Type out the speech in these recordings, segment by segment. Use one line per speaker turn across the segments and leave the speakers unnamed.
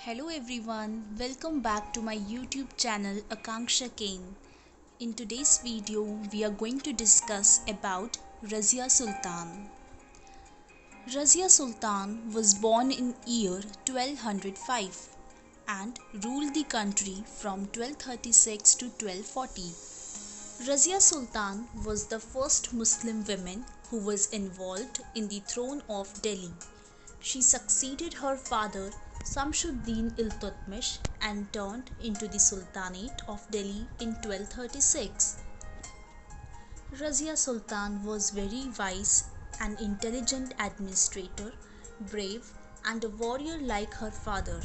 Hello everyone, welcome back to my YouTube channel Akanksha Kane. In today's video, we are going to discuss about Razia Sultan. Razia Sultan was born in year 1205 and ruled the country from 1236 to 1240. Razia Sultan was the first Muslim woman who was involved in the throne of Delhi. She succeeded her father Samshuddin Iltutmish and turned into the Sultanate of Delhi in 1236. Razia Sultan was very wise and intelligent administrator, brave and a warrior like her father.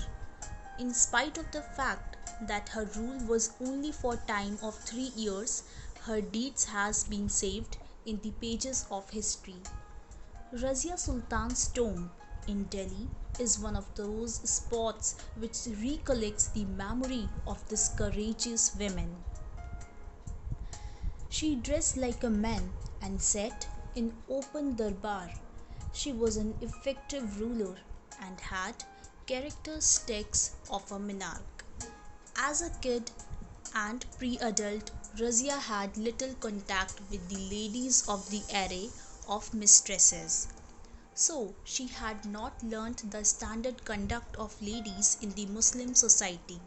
In spite of the fact that her rule was only for time of 3 years, her deeds has been saved in the pages of history. Razia Sultan's tomb in Delhi is one of those spots which recollects the memory of this courageous woman. She dressed like a man and sat in open darbar. She was an effective ruler and had characteristics of a monarch. As a kid and pre-adult, Razia had little contact with the ladies of the array of mistresses. So, she had not learnt the standard conduct of ladies in the Muslim society.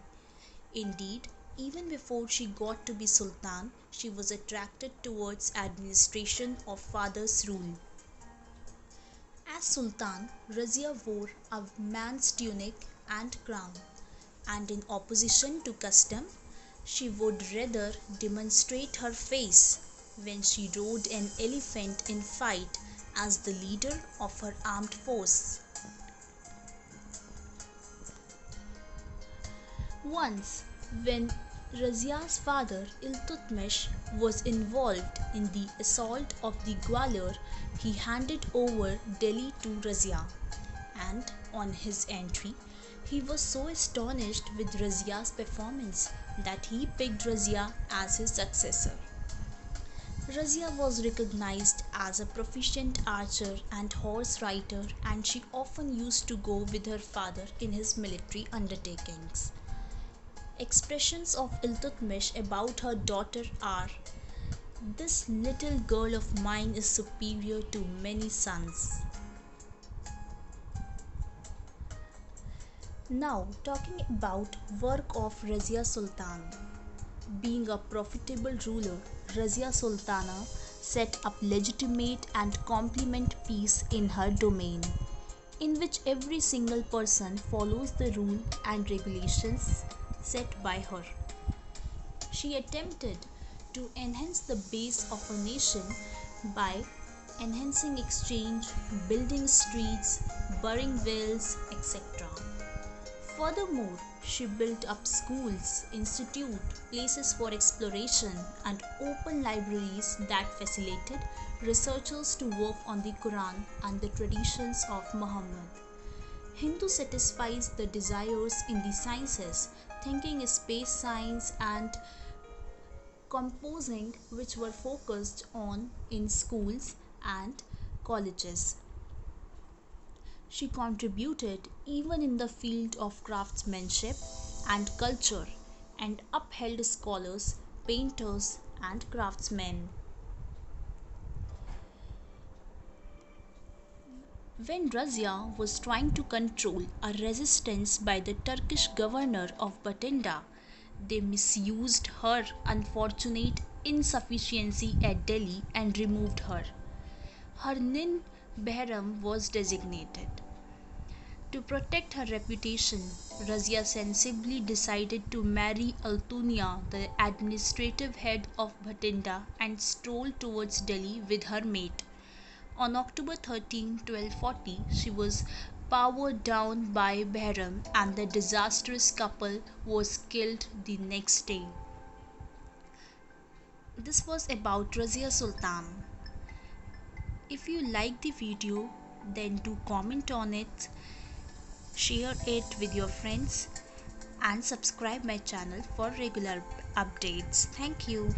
Indeed, even before she got to be Sultan, she was attracted towards administration of father's rule. As Sultan, Razia wore a man's tunic and crown, and in opposition to custom, she would rather demonstrate her face when she rode an elephant in fight as the leader of her armed force. Once, when Razia's father Iltutmish was involved in the assault of the Gwalior, he handed over Delhi to Razia, and on his entry, he was so astonished with Razia's performance that he picked Razia as his successor. Razia was recognized as a proficient archer and horse rider, and she often used to go with her father in his military undertakings. Expressions of Iltutmish about her daughter are, "This little girl of mine is superior to many sons." Now, talking about work of Razia Sultan. Being a profitable ruler, Razia Sultana set up legitimate and complement peace in her domain, in which every single person follows the rule and regulations set by her. She attempted to enhance the base of a nation by enhancing exchange, building streets, burying wells, etc. Furthermore, she built up schools, institutes, places for exploration, and open libraries that facilitated researchers to work on the Quran and the traditions of Muhammad. Hindu satisfies the desires in the sciences, thinking space science and composing, which were focused on in schools and colleges. She contributed even in the field of craftsmanship and culture and upheld scholars, painters, and craftsmen. When Razia was trying to control a resistance by the Turkish governor of Bathinda, they misused her unfortunate insufficiency at Delhi and removed her. Her Nin Behram was designated. To protect her reputation, Razia sensibly decided to marry Altunia, the administrative head of Bathinda, and stroll towards Delhi with her mate. On October 13, 1240, she was powered down by Behram, and the disastrous couple was killed the next day. This was about Razia Sultan. If you like the video, then do comment on it, share it with your friends, and subscribe my channel for regular updates. Thank you.